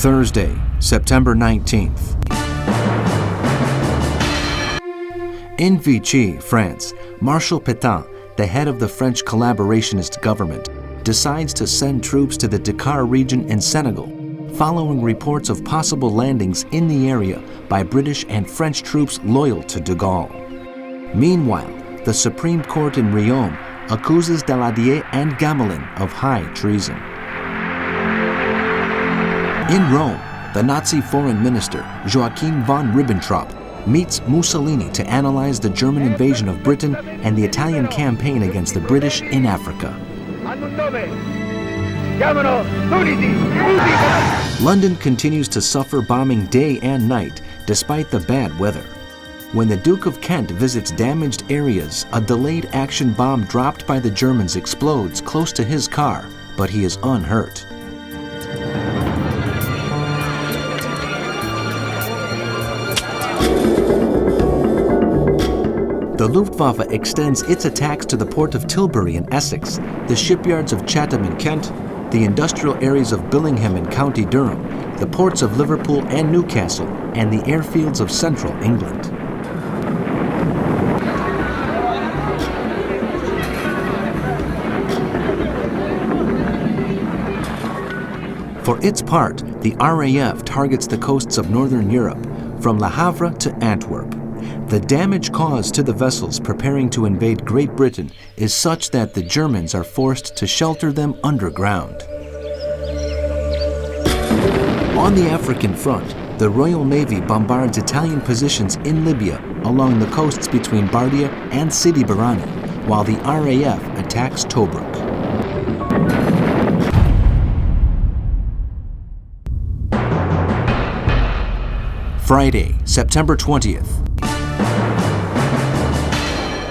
Thursday, September 19th. In Vichy France, Marshal Pétain, the head of the French collaborationist government, decides to send troops to the Dakar region in Senegal, following reports of possible landings in the area by British and French troops loyal to de Gaulle. Meanwhile, the Supreme Court in Rome accuses Daladier and Gamelin of high treason. In Rome, the Nazi foreign minister, Joachim von Ribbentrop, meets Mussolini to analyze the German invasion of Britain and the Italian campaign against the British in Africa. London continues to suffer bombing day and night, despite the bad weather. When the Duke of Kent visits damaged areas, a delayed action bomb dropped by the Germans explodes close to his car, but he is unhurt. The Luftwaffe extends its attacks to the port of Tilbury in Essex, the shipyards of Chatham in Kent, the industrial areas of Billingham in County Durham, the ports of Liverpool and Newcastle, and the airfields of central England. For its part, the RAF targets the coasts of northern Europe, from Le Havre to Antwerp. The damage caused to the vessels preparing to invade Great Britain is such that the Germans are forced to shelter them underground. On the African front, the Royal Navy bombards Italian positions in Libya along the coasts between Bardia and Sidi Barrani, while the RAF attacks Tobruk. Friday, September 20th.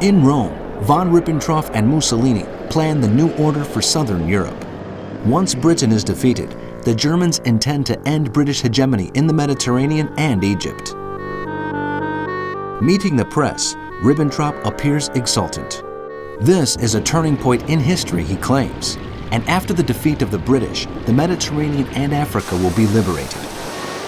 In Rome, von Ribbentrop and Mussolini plan the new order for southern Europe. Once Britain is defeated, the Germans intend to end British hegemony in the Mediterranean and Egypt. Meeting the press, Ribbentrop appears exultant. This is a turning point in history, he claims, and after the defeat of the British, the Mediterranean and Africa will be liberated.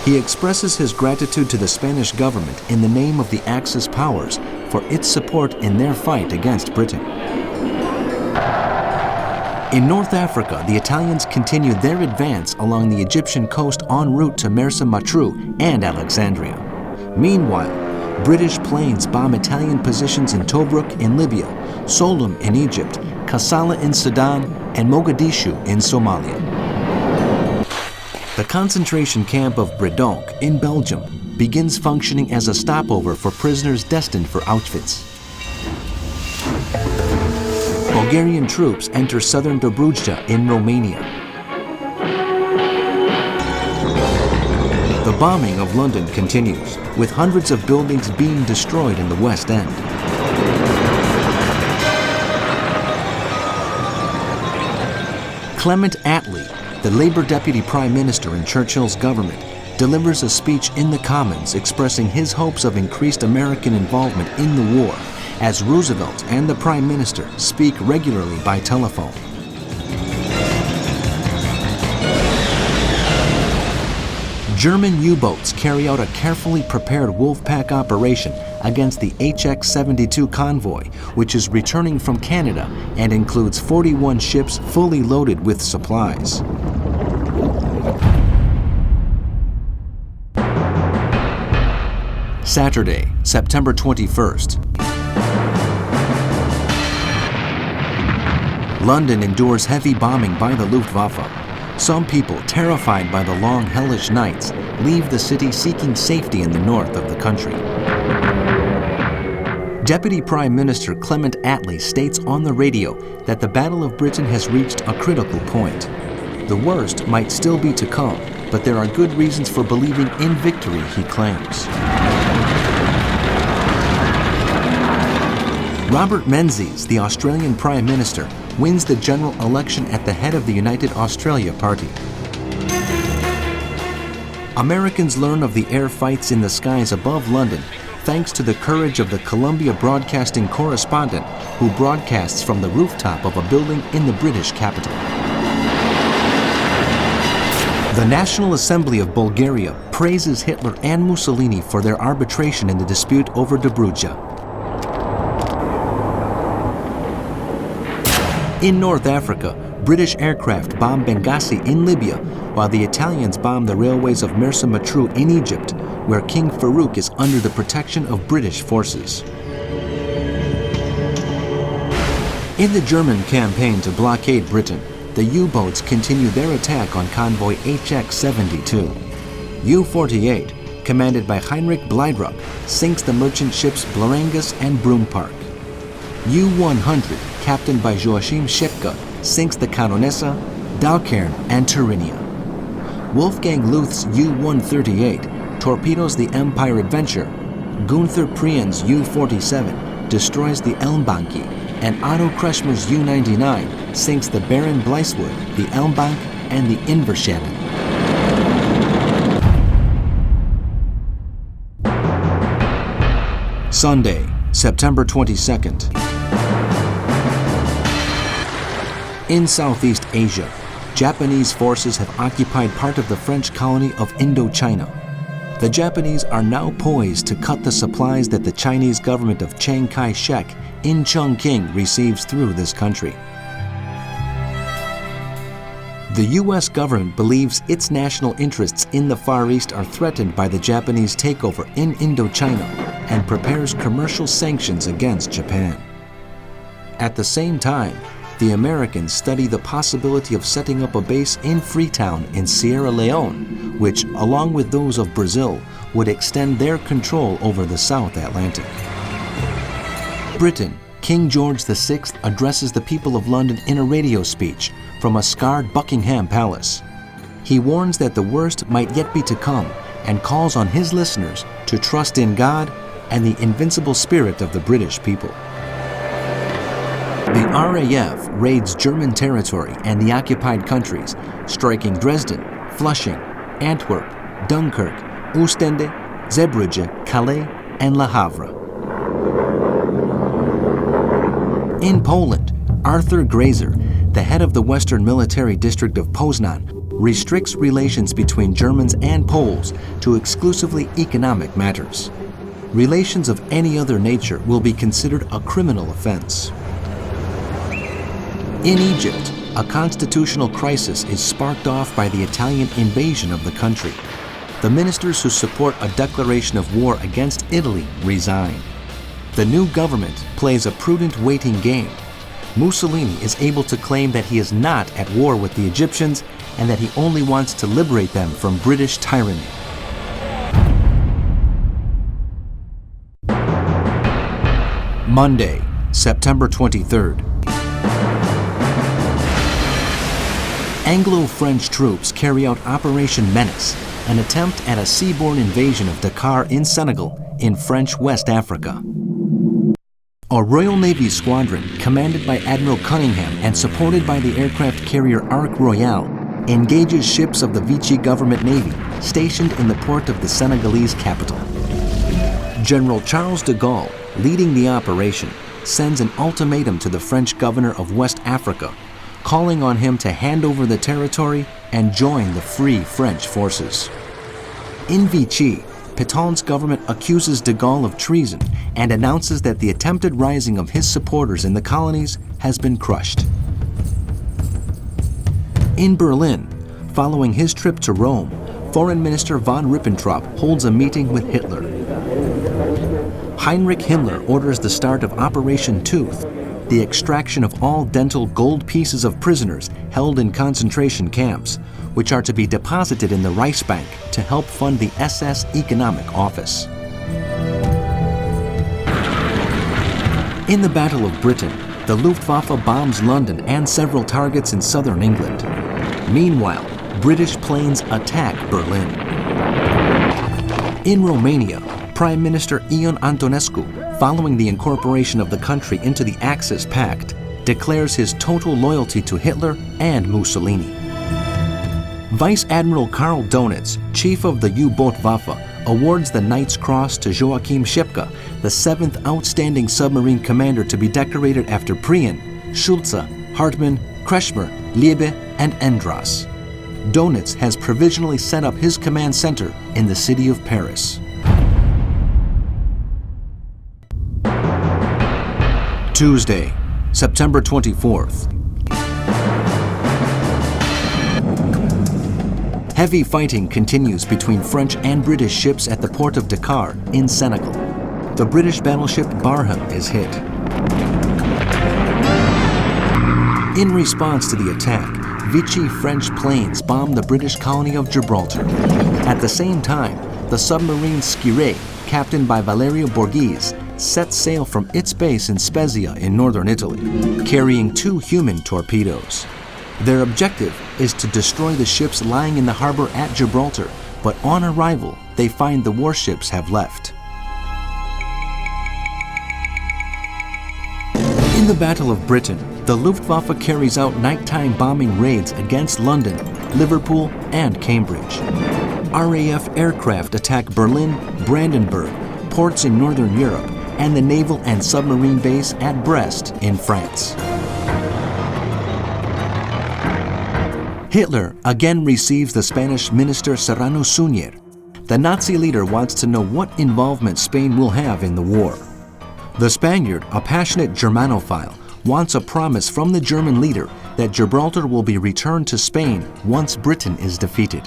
He expresses his gratitude to the Spanish government in the name of the Axis powers for its support in their fight against Britain. In North Africa, the Italians continue their advance along the Egyptian coast en route to Mersa Matruh and Alexandria. Meanwhile, British planes bomb Italian positions in Tobruk in Libya, Solum in Egypt, Kassala in Sudan, and Mogadishu in Somalia. The concentration camp of Bredonk in Belgium begins functioning as a stopover for prisoners destined for Auschwitz. Bulgarian troops enter southern Dobruja in Romania. The bombing of London continues, with hundreds of buildings being destroyed in the West End. Clement Attlee, the Labour Deputy Prime Minister in Churchill's government, delivers a speech in the Commons expressing his hopes of increased American involvement in the war, as Roosevelt and the Prime Minister speak regularly by telephone. German U-boats carry out a carefully prepared Wolfpack operation against the HX-72 convoy, which is returning from Canada and includes 41 ships fully loaded with supplies. Saturday, September 21st. London endures heavy bombing by the Luftwaffe. Some people, terrified by the long, hellish nights, leave the city seeking safety in the north of the country. Deputy Prime Minister Clement Attlee states on the radio that the Battle of Britain has reached a critical point. The worst might still be to come, but there are good reasons for believing in victory, he claims. Robert Menzies, the Australian Prime Minister, wins the general election at the head of the United Australia Party. Americans learn of the air fights in the skies above London thanks to the courage of the Columbia Broadcasting correspondent who broadcasts from the rooftop of a building in the British capital. The National Assembly of Bulgaria praises Hitler and Mussolini for their arbitration in the dispute over Dobruja. In North Africa, British aircraft bomb Benghazi in Libya, while the Italians bomb the railways of Mersa Matruh in Egypt, where King Farouk is under the protection of British forces. In the German campaign to blockade Britain, the U-boats continue their attack on convoy HX-72. U-48, commanded by Heinrich Blijdruck, sinks the merchant ships Blarengus and Broompark. U-100, captained by Joachim Schepke, sinks the Canonessa, Dalkern, and Turinia. Wolfgang Luth's U-138 torpedoes the Empire Adventure. Gunther Prien's U-47 destroys the Elmbanki, and Otto Kretschmer's U-99 sinks the Baron Bleiswood, the Elmbank, and the Inverschäden. Sunday, September 22nd. In Southeast Asia, Japanese forces have occupied part of the French colony of Indochina. The Japanese are now poised to cut the supplies that the Chinese government of Chiang Kai-shek in Chongqing receives through this country. The U.S. government believes its national interests in the Far East are threatened by the Japanese takeover in Indochina and prepares commercial sanctions against Japan. At the same time, the Americans study the possibility of setting up a base in Freetown in Sierra Leone, which, along with those of Brazil, would extend their control over the South Atlantic. Britain, King George VI addresses the people of London in a radio speech from a scarred Buckingham Palace. He warns that the worst might yet be to come and calls on his listeners to trust in God and the invincible spirit of the British people. The RAF raids German territory and the occupied countries, striking Dresden, Flushing, Antwerp, Dunkirk, Ostende, Zeebrugge, Calais, and Le Havre. In Poland, Arthur Grazer, the head of the Western Military District of Poznan, restricts relations between Germans and Poles to exclusively economic matters. Relations of any other nature will be considered a criminal offense. In Egypt, a constitutional crisis is sparked off by the Italian invasion of the country. The ministers who support a declaration of war against Italy resign. The new government plays a prudent waiting game. Mussolini is able to claim that he is not at war with the Egyptians and that he only wants to liberate them from British tyranny. Monday, September 23rd. Anglo-French troops carry out Operation Menace, an attempt at a seaborne invasion of Dakar in Senegal, in French West Africa. A Royal Navy squadron, commanded by Admiral Cunningham and supported by the aircraft carrier Ark Royal, engages ships of the Vichy government navy stationed in the port of the Senegalese capital. General Charles de Gaulle, leading the operation, sends an ultimatum to the French governor of West Africa, calling on him to hand over the territory and join the Free French forces. In Vichy, Pétain's government accuses de Gaulle of treason and announces that the attempted rising of his supporters in the colonies has been crushed. In Berlin, following his trip to Rome, Foreign Minister von Ribbentrop holds a meeting with Hitler. Heinrich Himmler orders the start of Operation Tooth, the extraction of all dental gold pieces of prisoners held in concentration camps, which are to be deposited in the Reichsbank to help fund the SS Economic Office. In the Battle of Britain, the Luftwaffe bombs London and several targets in southern England. Meanwhile, British planes attack Berlin. In Romania, Prime Minister Ion Antonescu, following the incorporation of the country into the Axis Pact, declares his total loyalty to Hitler and Mussolini. Vice Admiral Karl Donitz, chief of the U-boat Waffe, awards the Knight's Cross to Joachim Schepke, the 7th outstanding submarine commander to be decorated after Prien, Schulze, Hartmann, Kretschmer, Liebe, and Endras. Dönitz has provisionally set up his command center in the city of Paris. Tuesday, September 24th. Heavy fighting continues between French and British ships at the port of Dakar in Senegal. The British battleship Barham is hit. In response to the attack, Vichy French planes bomb the British colony of Gibraltar. At the same time, the submarine Skiré, captained by Valerio Borghese, sets sail from its base in Spezia in northern Italy, carrying 2 human torpedoes. Their objective is to destroy the ships lying in the harbor at Gibraltar, but on arrival, they find the warships have left. In the Battle of Britain, the Luftwaffe carries out nighttime bombing raids against London, Liverpool, and Cambridge. RAF aircraft attack Berlin, Brandenburg, ports in northern Europe, and the naval and submarine base at Brest in France. Hitler again receives the Spanish minister Serrano Suñer. The Nazi leader wants to know what involvement Spain will have in the war. The Spaniard, a passionate Germanophile, wants a promise from the German leader that Gibraltar will be returned to Spain once Britain is defeated.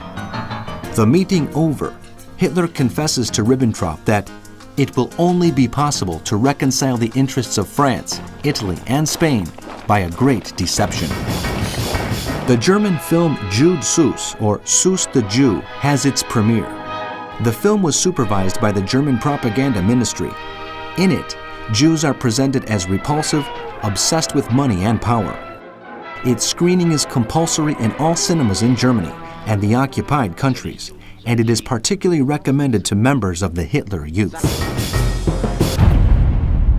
The meeting over, Hitler confesses to Ribbentrop that it will only be possible to reconcile the interests of France, Italy, and Spain by a great deception. The German film Jude Süß, or Süß the Jew, has its premiere. The film was supervised by the German propaganda ministry. In it, Jews are presented as repulsive, obsessed with money and power. Its screening is compulsory in all cinemas in Germany and the occupied countries, and it is particularly recommended to members of the Hitler Youth.